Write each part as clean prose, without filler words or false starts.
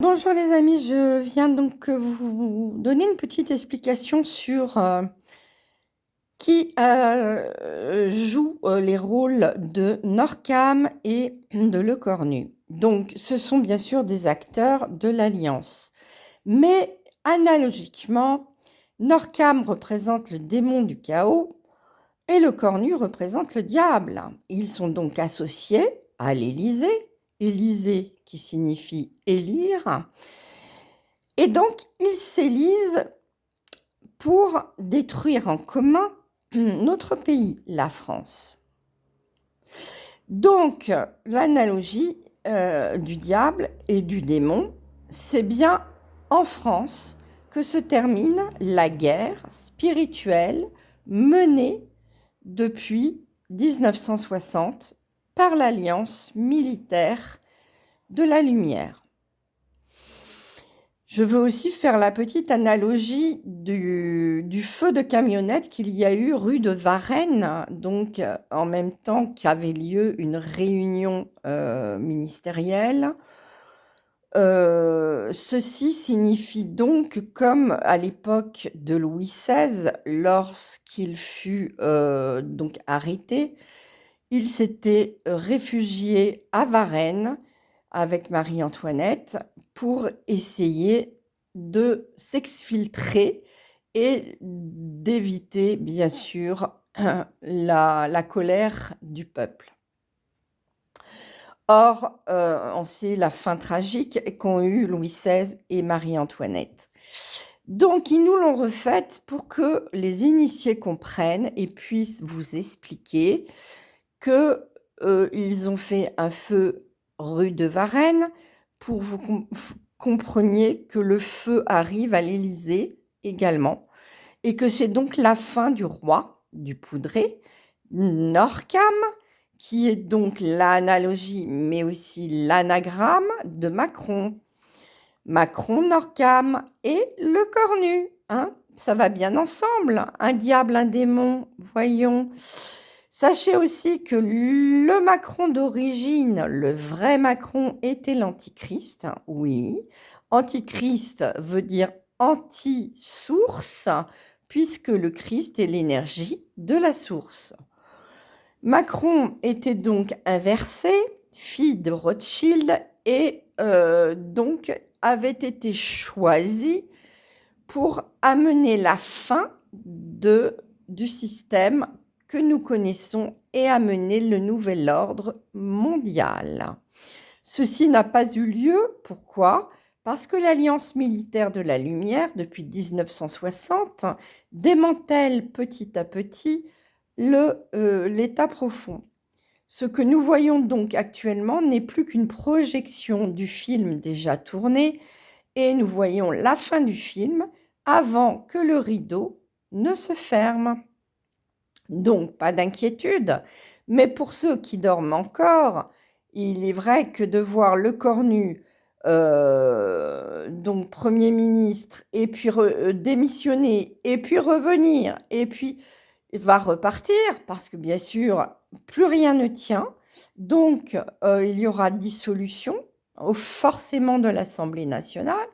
Bonjour les amis, je viens donc vous donner une petite explication sur qui joue les rôles de Norcam et de Le Cornu. Donc, ce sont bien sûr des acteurs de l'Alliance. Mais analogiquement, Norcam représente le démon du chaos et Le Cornu représente le diable. Ils sont donc associés à l'Élysée, Élysée qui signifie élire. Et donc, ils s'élisent pour détruire en commun notre pays, la France. Donc, l'analogie du diable et du démon, c'est bien en France que se termine la guerre spirituelle menée depuis 1960 par l'Alliance militaire de la Lumière. Je veux aussi faire la petite analogie du feu de camionnette qu'il y a eu rue de Varennes, donc en même temps qu'avait lieu une réunion ministérielle. Ceci signifie donc, comme à l'époque de Louis XVI, lorsqu'il fut donc arrêté, il s'était réfugié à Varennes avec Marie-Antoinette pour essayer de s'exfiltrer et d'éviter, bien sûr, la colère du peuple. Or, on sait la fin tragique qu'ont eue Louis XVI et Marie-Antoinette. Donc, ils nous l'ont refaite pour que les initiés comprennent et puissent vous expliquer qu'ils ont fait un feu rue de Varennes pour vous compreniez que le feu arrive à l'Élysée également et que c'est donc la fin du roi, du poudré, Norcam, qui est donc l'analogie, mais aussi l'anagramme de Macron. Macron, Norcam et le cornu, hein, ça va bien ensemble, un diable, un démon, voyons. Sachez aussi que le Macron d'origine, le vrai Macron, était l'Antichrist, oui. Antichrist veut dire anti-source, puisque le Christ est l'énergie de la source. Macron était donc inversé, fille de Rothschild, et donc avait été choisi pour amener la fin du système que nous connaissons et amener le nouvel ordre mondial. Ceci n'a pas eu lieu. Pourquoi? Parce que l'Alliance militaire de la Lumière, depuis 1960, démantèle petit à petit l'État profond. Ce que nous voyons donc actuellement n'est plus qu'une projection du film déjà tourné, et nous voyons la fin du film avant que le rideau ne se ferme. Donc, pas d'inquiétude, mais pour ceux qui dorment encore, il est vrai que de voir le cornu, donc Premier ministre, et puis démissionner, et puis revenir, et puis va repartir, parce que bien sûr, plus rien ne tient. Donc, il y aura dissolution, forcément de l'Assemblée nationale.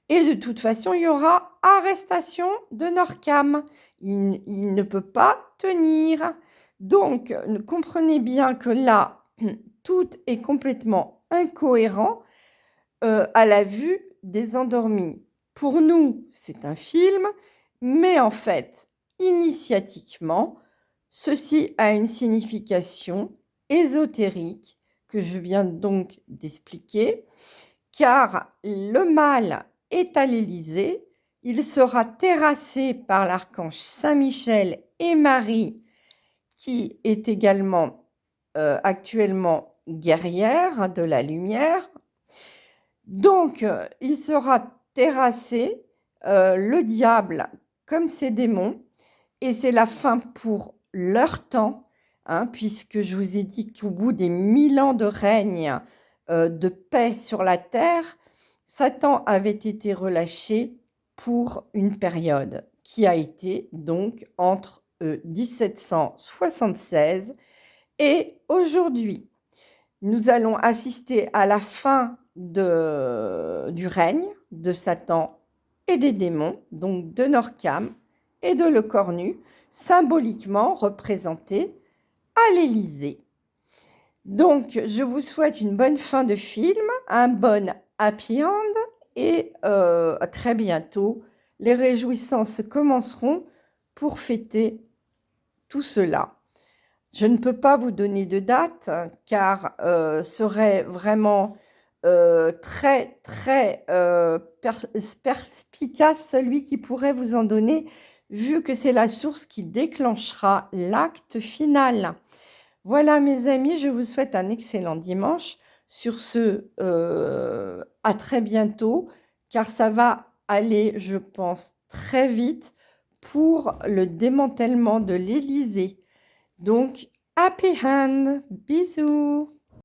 Et de toute façon, il y aura arrestation de Norcam. Il ne peut pas tenir. Donc, comprenez bien que là, tout est complètement incohérent à la vue des endormis. Pour nous, c'est un film, mais en fait, initiatiquement, ceci a une signification ésotérique que je viens donc d'expliquer, car le mal est à l'Élysée, il sera terrassé par l'archange Saint-Michel et Marie, qui est également actuellement guerrière de la lumière. Donc, il sera terrassé, le diable comme ses démons, et c'est la fin pour leur temps, hein, puisque je vous ai dit qu'au bout des 1000 ans de règne de paix sur la terre, Satan avait été relâché pour une période qui a été donc entre 1776 et aujourd'hui. Nous allons assister à la fin du règne de Satan et des démons, donc de Norkham et de Le Cornu, symboliquement représentés à l'Élysée. Donc, je vous souhaite une bonne fin de film, un bon happy end et à très bientôt. Les réjouissances commenceront pour fêter tout cela. Je ne peux pas vous donner de date car serait vraiment très très perspicace celui qui pourrait vous en donner vu que c'est la source qui déclenchera l'acte final. Voilà mes amis, je vous souhaite un excellent dimanche. Sur ce, à très bientôt car ça va aller, je pense, très vite pour le démantèlement de l'Élysée. Donc, happy hand, bisous.